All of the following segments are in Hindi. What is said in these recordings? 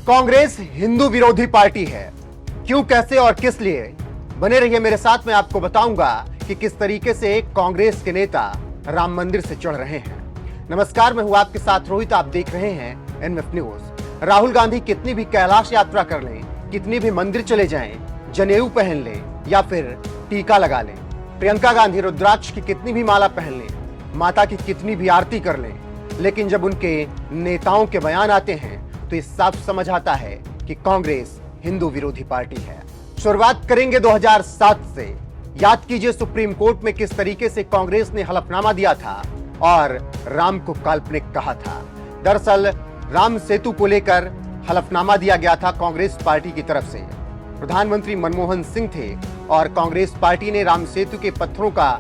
कांग्रेस हिंदू विरोधी पार्टी है। क्यों, कैसे और किस लिए? बने रहिए मेरे साथ, मैं आपको बताऊंगा कि किस तरीके से कांग्रेस के नेता राम मंदिर से चढ़ रहे हैं। नमस्कार, मैं हूं आपके साथ रोहित, आप देख रहे हैं एनएफ न्यूज। राहुल गांधी कितनी भी कैलाश यात्रा कर लें, कितनी भी मंदिर चले जाएं, जनेऊ पहन लें या फिर टीका लगा लें, प्रियंका गांधी रुद्राक्ष की कितनी भी माला पहन लें, माता की कितनी भी आरती कर लें, लेकिन जब उनके नेताओं के बयान आते हैं तो ये साफ समझ आता है कि कांग्रेस हिंदू विरोधी पार्टी है। शुरुआत करेंगे 2007 से। याद कीजिए सुप्रीम कोर्ट में किस तरीके से कांग्रेस ने हलफनामा दिया था और राम को काल्पनिक कहा था। दरअसल राम सेतु को लेकर हलफनामा दिया गया था कांग्रेस पार्टी की तरफ से। प्रधानमंत्री मनमोहन सिंह थे और कांग्रेस पार्टी ने राम सेतु के पत्थरों का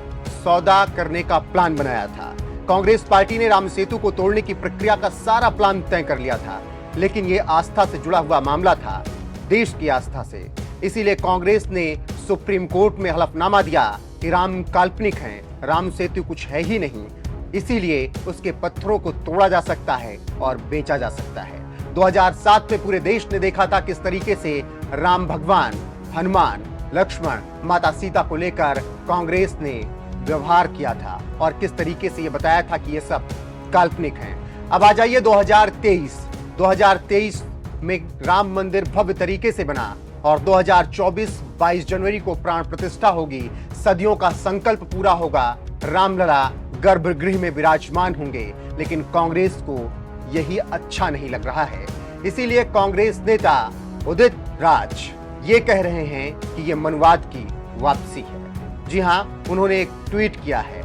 सौदा करने का प्लान बनाया था। कांग्रेस पार्टी ने राम सेतु को तोड़ने की प्रक्रिया का सारा प्लान तय कर लिया था, लेकिन यह आस्था से जुड़ा हुआ मामला था, देश की आस्था से। इसीलिए कांग्रेस ने सुप्रीम कोर्ट में हलफनामा दिया कि राम काल्पनिक हैं, राम सेतु कुछ है ही नहीं, इसीलिए उसके पत्थरों को तोड़ा जा सकता है और बेचा जा सकता है। 2007 में पूरे देश ने देखा था किस तरीके से राम भगवान, हनुमान, लक्ष्मण, माता सीता को लेकर कांग्रेस ने व्यवहार किया था और किस तरीके से यह बताया था कि यह सब काल्पनिक हैं। अब आ जाइए 2023 में राम मंदिर भव्य तरीके से बना और 2024 22 जनवरी को प्राण प्रतिष्ठा होगी। सदियों का संकल्प पूरा होगा, रामलला गर्भगृह में विराजमान होंगे, लेकिन कांग्रेस को यही अच्छा नहीं लग रहा है। इसीलिए कांग्रेस नेता उदित राज ये कह रहे हैं कि यह मनवाद की वापसी है। जी हां, उन्होंने एक ट्वीट किया है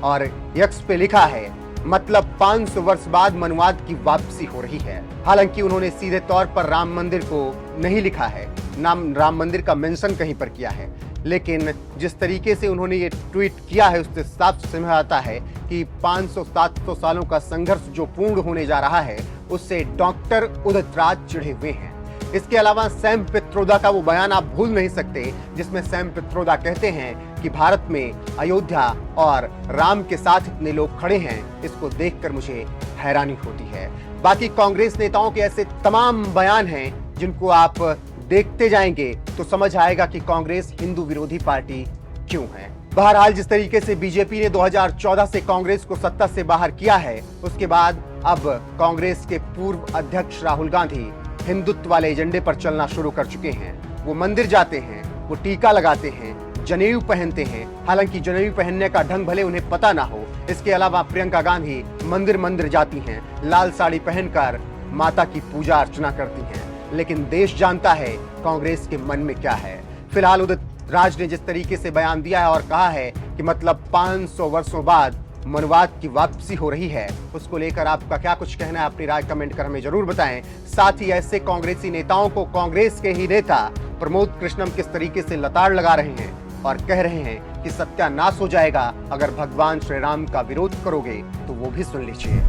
और एक्स पे लिखा है, मतलब 500 वर्ष बाद मनवाद की वापसी हो रही है। हालांकि उन्होंने सीधे तौर पर राम मंदिर को नहीं लिखा है, नाम राम मंदिर का मेंशन कहीं पर किया है, लेकिन जिस तरीके से उन्होंने ये ट्वीट किया है उससे साफ समझ आता है कि 500-700 सालों का संघर्ष जो पूर्ण होने जा रहा है उससे डॉक्टर उदित राज चिढ़े हुए हैं। इसके अलावा सैम पित्रोदा का वो बयान आप भूल नहीं सकते, जिसमें सैम पित्रोदा कहते हैं कि भारत में अयोध्या और राम के साथ इतने लोग खड़े हैं, इसको देखकर मुझे हैरानी होती है। बाकी कांग्रेस नेताओं के ऐसे तमाम बयान हैं जिनको आप देखते जाएंगे तो समझ आएगा कि कांग्रेस हिंदू विरोधी पार्टी क्यों है। बहरहाल जिस तरीके से बीजेपी ने 2014 से कांग्रेस को सत्ता से बाहर किया है, उसके बाद अब कांग्रेस के पूर्व अध्यक्ष राहुल गांधी हिंदुत्व वाले एजेंडे पर चलना शुरू कर चुके हैं। वो मंदिर जाते हैं, वो टीका लगाते हैं, जनेऊ पहनते हैं। हालांकि जनेऊ पहनने का ढंग भले उन्हें पता ना हो। इसके अलावा प्रियंका गांधी मंदिर जाती हैं, लाल साड़ी पहनकर माता की पूजा अर्चना करती हैं, लेकिन देश जानता है कांग्रेस के मन में क्या है। फिलहाल उदित राज ने जिस तरीके से बयान दिया है और कहा है कि मतलब 500 वर्षों बाद मनवाद की वापसी हो रही है, उसको लेकर आपका क्या कुछ कहना है? अपनी राय कमेंट कर हमें जरूर बताएं। साथ ही ऐसे कांग्रेसी नेताओं को कांग्रेस के ही नेता प्रमोद कृष्णम किस तरीके से लताड़ लगा रहे हैं और कह रहे हैं कि सत्यानाश हो जाएगा अगर भगवान श्री राम का विरोध करोगे, तो वो भी सुन लीजिए।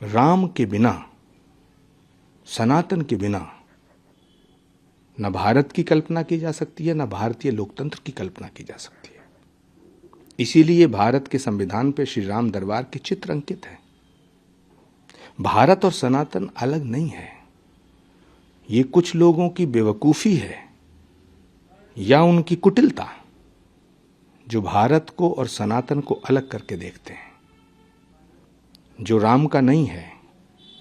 राम के बिना, सनातन के बिना न भारत की कल्पना की जा सकती है, न भारतीय लोकतंत्र की कल्पना की जा सकती है। इसीलिए भारत के संविधान पे श्री राम दरबार के चित्र अंकित हैं। भारत और सनातन अलग नहीं है। ये कुछ लोगों की बेवकूफी है या उनकी कुटिलता जो भारत को और सनातन को अलग करके देखते हैं। जो राम का नहीं है,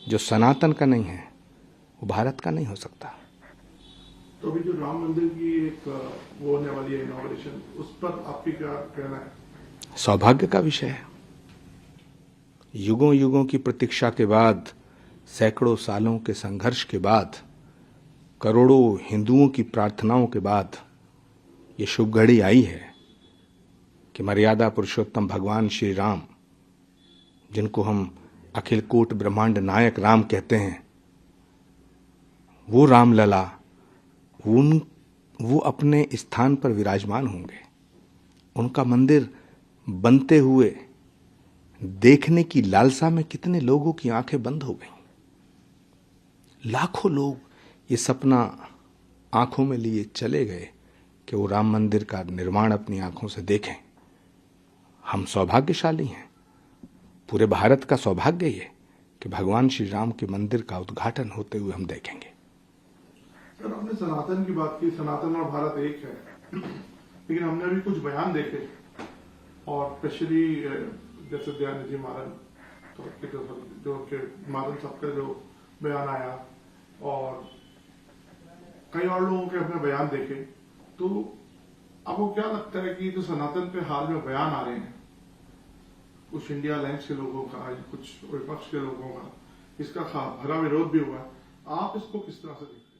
जो सनातन का नहीं है, वो भारत का नहीं हो सकता। तो अभी जो राम मंदिर की एक वो होने वाली है इनॉग्रेशन, उस पर आपकी क्या कहना है? सौभाग्य का विषय है। युगों युगों की प्रतीक्षा के बाद, सैकड़ों सालों के संघर्ष के बाद, करोड़ों हिंदुओं की प्रार्थनाओं के बाद ये शुभ घड़ी आई है कि मर्यादा पुरुषोत्तम भगवान श्री राम, जिनको हम अखिल कोट ब्रह्मांड नायक राम कहते हैं, वो रामलला वो अपने स्थान पर विराजमान होंगे। उनका मंदिर बनते हुए देखने की लालसा में कितने लोगों की आंखें बंद हो गईं। लाखों लोग ये सपना आंखों में लिए चले गए कि वो राम मंदिर का निर्माण अपनी आंखों से देखें। हम सौभाग्यशाली हैं। पूरे भारत का सौभाग्य ये कि भगवान श्री राम के मंदिर का उद्घाटन होते हुए हम देखेंगे। सर आपने सनातन की बात की, सनातन और भारत एक है, लेकिन हमने अभी कुछ बयान देखे और स्पेशली जैसे दयानिधि मारन तो जो के मारन साहब का जो बयान आया और कई और लोगों के अपने बयान देखे, तो आपको क्या लगता है कि जो सनातन पे हाल में बयान आ रहे हैं कुछ इंडिया अलायंस के लोगों का, कुछ विपक्ष के लोगों का, इसका भरा विरोध भी हुआ, आप इसको किस तरह से देखते हैं?